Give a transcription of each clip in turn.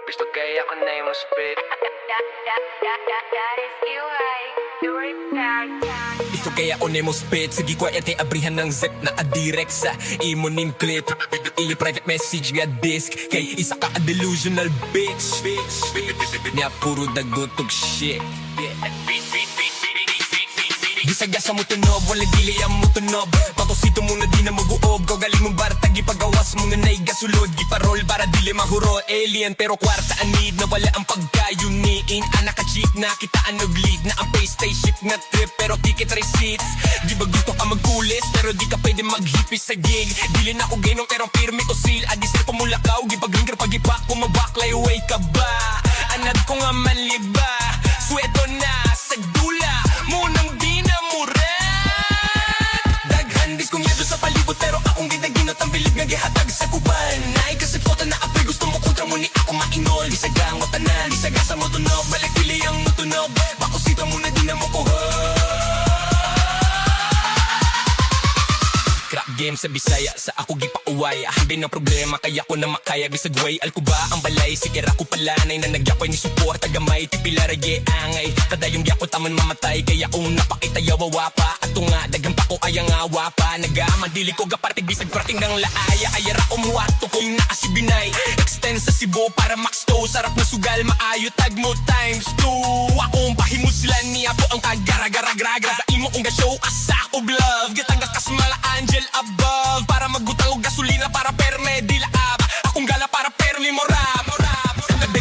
Gusto kaya ako na yung spit. That is you, right? You're Gusto kaya o nemo spit. Sige ko ete abrihan ng zip na adirect sa imo ning clip. Ili private message via disc. Kay isa ka a delusional bitch. Niya puro dagotog shit. Gisagasa mo tunob, wala dili ang mo tunob. Patosito mo na di na maguob. Galing mong barata, gipagawas mo nga na'y gasulod. Giparol para dili mahuro. Alien pero kwarta anid na wala ang pagkayuniin. Anak ka cheap na kitaan og-lead na ang pay spaceship nga trip pero ticket receipts. Di ba gusto ka magkulis pero di ka pwede maghipis sa gig. Dili na ko gainong pero pirmi o seal. Adisir pa mula ka o gipag-linger pag-ipak. Kumabaklay way ka ba? Anad ko nga manliba. Sweto na sa dula. Munang di na murat. Daghan dis kong yado sa palibot pero akong ginaginot ang bilib nga gihatag sa kuban. Naay kasi pota na apoy gusto mo kontra mo ni ako mainol. Di sagang mo tanan, di sagasa mo tunog. Balik pili ang mo tunog. Bako sita mo na di na mo kuha. Crap game sa Bisaya, sa ako gipauwaya. Hindi na problema, kaya ko na makaya. Bisag way, alkuba ang balay. Sikira ko palanay na nagyakoy ni support. Tagamay, tipila rage angay. Kadayong gyako taman mamatay. Kaya kung napakita yawawa pa. Ato nga, dagang pa ko kaya nga wapa. Nagamadili ko gapartig bisag prating ng laaya. Ayara umuwato ko yung naasibinay. Extend sa Cebu para max to. Sarap na sugal, maayo tag mo times 2. Akong pahimuslan niya po ang kagara-gara-gragra. Sa imo kong ga-show asa of love. Gitagak kasmala angel above. Para magbutang og gasolina para perme di laab. Akong gala para permi morab.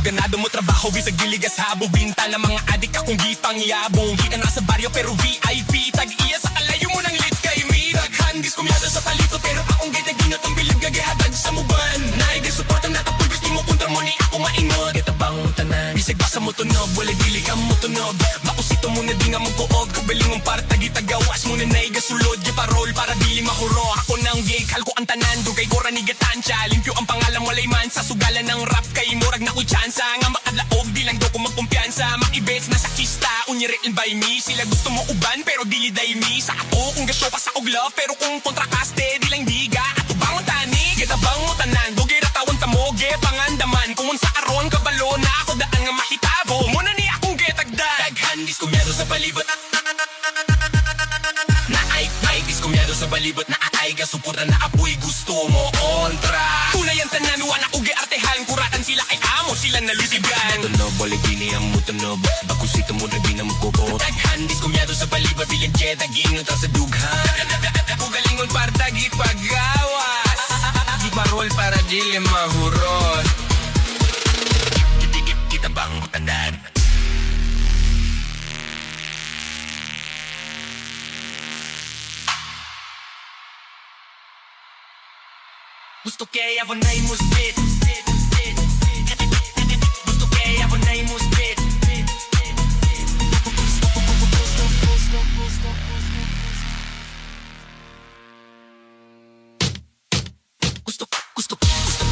Ganado mo trabaho bisag giligas habo. Binta na mga adik akong gipang yabong. Kita na sa baryo pero VIP. Tag-iya sa kalayo mo ng lit kay mi. Daghan kumyada sa palito pero akong ginaginot ang bilib gagihatag sa muban. Naigay suporta na tapoy gusto mo kontra mo ni ako maingot. Kita bang tanan bisag basa mo tunog. Wala dili ka mo tunog. Makusito mo na di nga mo kuog. Kabaling mong parta gitagawas mo na naiga sulod. Giparol para dili mahuro. Ako nang gig halko ang tanan. Dugay ko ranigatansya. Limpyo ang pangalan walay man sa sugalan ng rap kay murag na ko chance. Nga makadlaog di lang do ko magkumpiyansa. Makibets na sa kista unyiril by me. Sila gusto mo uban pero dili day me. Sa ato kung gasyo pa sa og love pero kung kontrakaste di lang diga. Ato bang tani kita bang mo tanan. Dugay ratawan tamoge pangandaman. Kung sa aron kabalo na ako daan nga mahitabo. Muna ni akong getagdag. Daghan kumyado sa palibot. Naay kumyado sa balibot na aay gasuporta na apoy gusto mo kontra. Tunay ang tanan wana ugi artehan kuratan sila kay amo sila nalisigan. Tunog balik bini ang mutunog. Bakusito mo na binam ko ko. Daghan kumyado sa balibot bilin jeta gingot sa dughan. Ugalingon parta gipagawas. Giparol para dili mahurot. Kita bang tanan. Gusto kaya ako na yung spit. Gusto kaya ako na yung spit.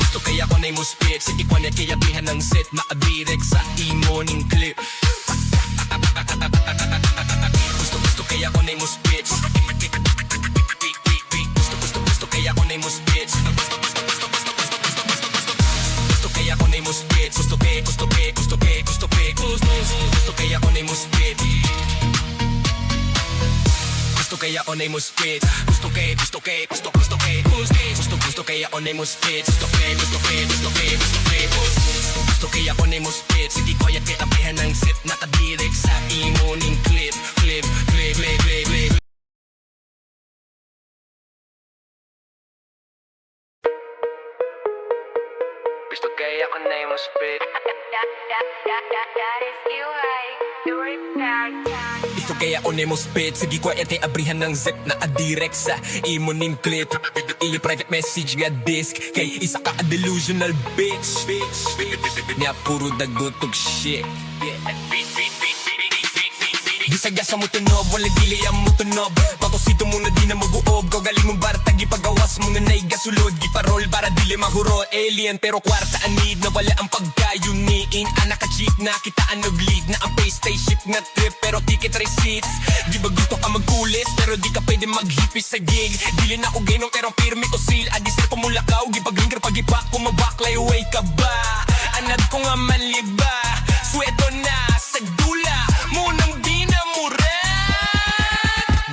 Gusto kaya ako na yung spit. Sige ko na kaya bihan ng set. Maadirek sa imo ning clip. Gusto kaya ako na yung spit. Gusto kaya ako na yung spit. Kaya ako na yung spit. Gusto kaya ako na yung spit. Gusto kaya ako na yung spit. Gusto kaya ako na yung spit. Gusto kaya ako na yung spit. Sige ko yan kitabihan ng zip. Nakadirek sa imo ning clip. Gusto kaya ako na yung spit. That is you, right? You're Gusto kaya o nemo spit. Sige ko ete abrihan ng zip na adirect sa imo ning clip. Ili private message via disc. Kay isa ka a delusional bitch. Niya puro dagotog shit. Gisagasa mo tunog, wala dili ang mo tunog. Patosito mo na di na maguob. Galing mong barata, gipagawas mo nga na'y gasulod. Giparol para dili mahuro. Alien pero kwarta anid na wala ang pagkayuniin. Anak ka cheap na kitaan og-lead na ang pay spaceship nga trip pero ticket receipts. Di ba gusto ka magkulis pero di ka pwede maghipis sa gig. Dili na ko gainong pero pirmi o seal. Adisir pa mula ka o gipag-linger pag-ipak. Kumabaklay way ka ba? Anad ko nga nga manliba. Sweto na sa dula mo nang binamuran.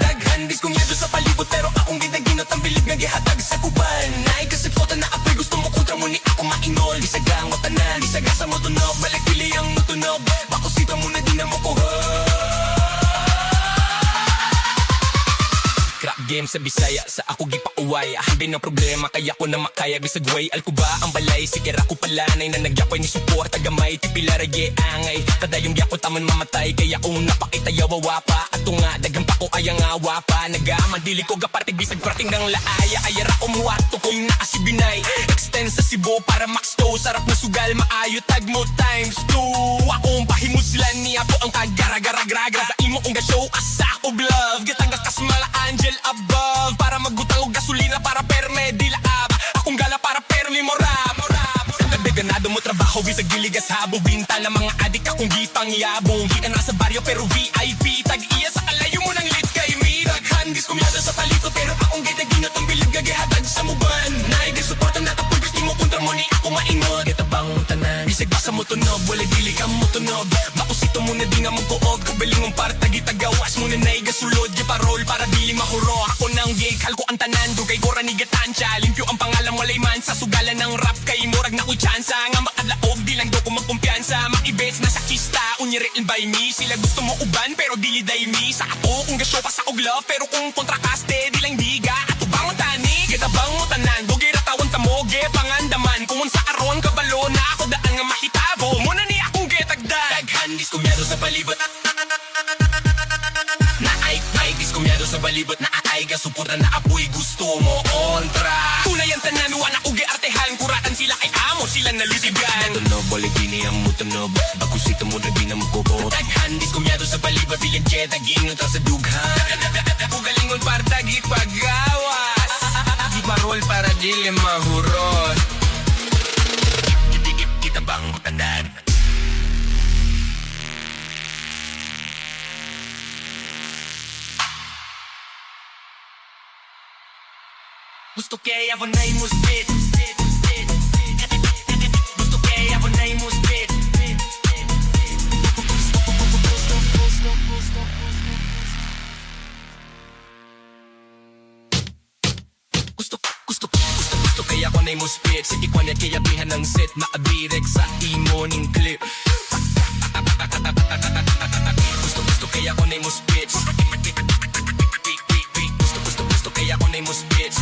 Daghan diskunyado sa palibot pero akong ginaginot ang bilib nga gihatag sa kuban. Nay kasi kota na apoy gusto mo kontra mo ni ako mainol. Bisagang mo tanan, bisaga sa mo tunog, balik pili ang mo tunog. Bakusita mo na di na mo kuha. Crap game sa Bisaya, sa ako gipauway. Hindi na problema, kaya ko na makaya. Bisag way, alko ba ang balay? Sikira ko palanay na nagyapoy ni support. Tagamay, tipila rage angay. Kadayong gyakot taman mamatay. Kaya kung napakita yawawa pa. Ato nga, dagang pa ko ayang awa pa. Nagaman, dili ko gapartig bisag prating ng laaya. Ayara umuwato ko yung naasibinay. Extend sa Cebu para max to. Sarap na sugal, maayo tag mo times 2. Akong pahimuslan niya po ang kagara-gara-gragra. Sa imo kong ga-show, asa ko love. Gitagas kasmala angel above. Para magbutang og gasolina para perme di laab. Akong gala para permi morab. Ganado mo trabaho bisag diligas habo. Binta ng mga adik akong gipang yabong. Di ka na sa baryo pero VIP. Tag-iya sa kalayo mo ng lit kay me. Daghan gis kumyada sa palito pero akong gitaginot ang bilib gagihatag sa muban. Naigay suportan na tapos gusto mo kontra mo ni ako maingot. Kitabang tanan bisag basa mo tunog, wala dili ka mo tunog. Makusito mo na di nga magkuog. Kabaling mong para tagitagawas mo na naiga sulod. Giparol para dili mahuro. Ako nang gig, halko ang tanan. Dugay gora ni gatansya. Limpyo ang pangalan walay man sa sugalan ng rap. Kay murag na ko chance nga makadlaog. Di lang do ko magkumpiyansa. Makibets na sa kista, unyiril by me. Sila gusto mo uban pero dili day me. Sa ako kung gasyo pa sa og love. Pero kung kontrakaste, di lang diga. Ato bang tani, gitabang mo tanan. Dugay ratawan tamoge, pangandaman. Kung sa aron kabalo na ako daan nga mahitabo. Muna ni akong getagdag. Daghan diskumyado sa palibot. Naay diskumyado sa balibot. Naay gasuporta na apoy gusto mo kontra. Tunay ang tanan, wala ko giartehan. Kuratan sila kay amo, sila nalutigan. Tunog, balik dini ang mutunog. Bakusito mo na di na magkukot. Daghan diskumyado sa balibot. Bilang jet, aginot sa dughan. Ugalingon para tagi pagawas. Di parol para dili mahurot. Kita bang tanan? Gusto kaya ako na imuspit. Gusto kaya ako na imuspit. Gusto kaya ako na imuspit. Sige ko na kaya bihan ng set. Maadirek sa imoning clip. Gusto kaya ako na imuspit. Gusto kaya ako na imuspit.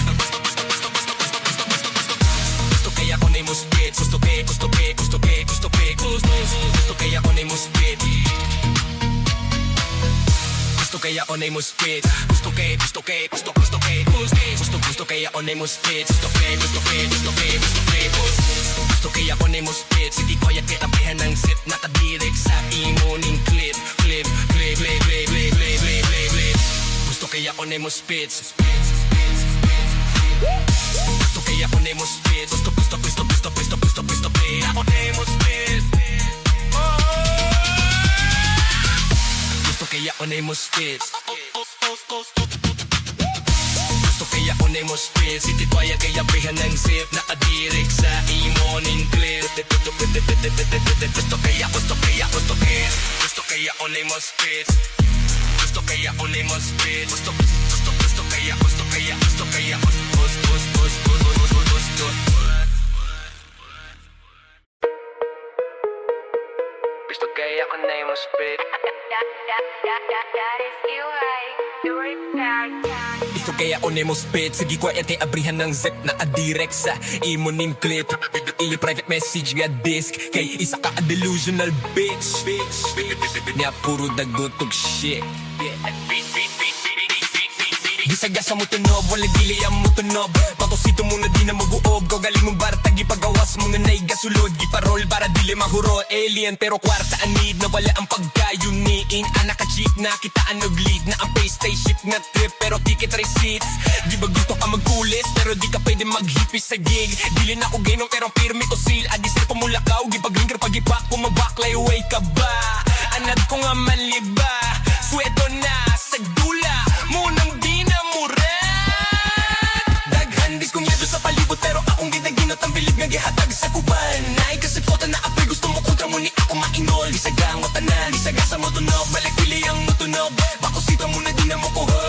Gusto kaya ako na imuspit. Gusto kaya ako na imuspit. Gusto kaya ako na imuspit. Gusto kaya ako na imuspit. Gusto kaya ako na imuspit. Sige ko yan kaya tabihan ng sit. Nakadirek sa imoning clip. Gusto kaya ako na imuspit. Gusto kaya ako na imuspit. Gusto kaya ako na imuspit. Gusto kaya ako na imuspit. Gusto kaya ako na imuspit. City toya kaya bihan ng sip. Nakadirek sa imoning clip. Gusto kaya ako na imuspit. Gusto kaya ako na imuspit. Gusto kaya Gusto kaya ako na imuspit. That is you, right? Do it back. Gusto kaya ako na imuspit. Sige ko ete abrihan ng zip. Nakadirek sa imoning clip. Ili private message via disc. Kay isa ka a delusional bitch. Niya puro dagotog shit. Gisagasa mo tunob, wala dili ang mo tunob. Patosito mo na di na maguob. Gagaling mong barta, gipagawas mo na naigasulod. Giparol para dili mahuro. Alien pero kwarta anid na wala ang pagkayuniin. Anak ka cheap na kitaan nag-lead. Na ang pay stay ship na trip pero ticket receipts. Di ba gusto ka magkulis pero di ka pwede maghipis sa gig. Dili na ko gainong pero pirmi ko seal. Adisir pamulakaw, gipag-linger pagipak. Kumabaklay, way ka ba? Anad ko nga manliba. Sweto na sa dula mo nang di na muran. Daghan diskunyado sa palibot pero akong ginaginot ang bilib nga gihatag sa kuba. panay Kasi pota na apoy gusto mo kontra mo ni ako mainol Isagang o tanan, isaga sa mo tunog Balik pili ang mutunog Bako sita mo na di na mo kuha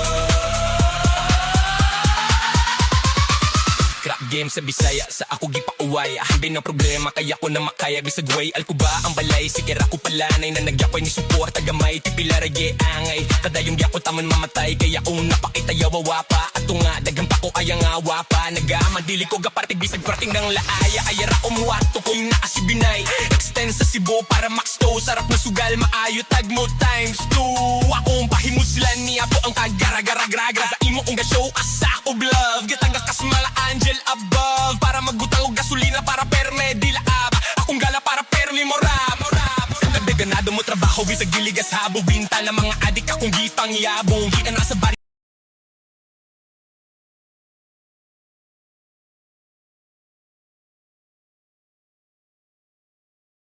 Crap game sa Bisaya, sa ako gipauway Hindi ng problema, kaya ko na makaya Bisag way, alko ba ang balay Sikira ko palanay na nagyakoy ni support Tagamay, tipila rage angay Kadayong gyako taman mamatay Kaya kung napakita yawawa pa Ato nga, dagang pa ko kaya nga wapa Nagaman, dili ko gapartig bisag prating ng laaya Kaya ra umuwato ko yung naasibinay Extend sa Cebu para max to Sarap na sugal, maayo tag mo times 2 Akong pahimuslan niya po ang kagara-gara-gragra Sa imo kong gashow kasak of love Gatangga kasmala angel above Para magbutang og gasolina para perme di laab Akong gala para permi moram Ganado mo trabaho bisag giligas habo Binta ng mga adik akong gipang yabong Kita na sa bari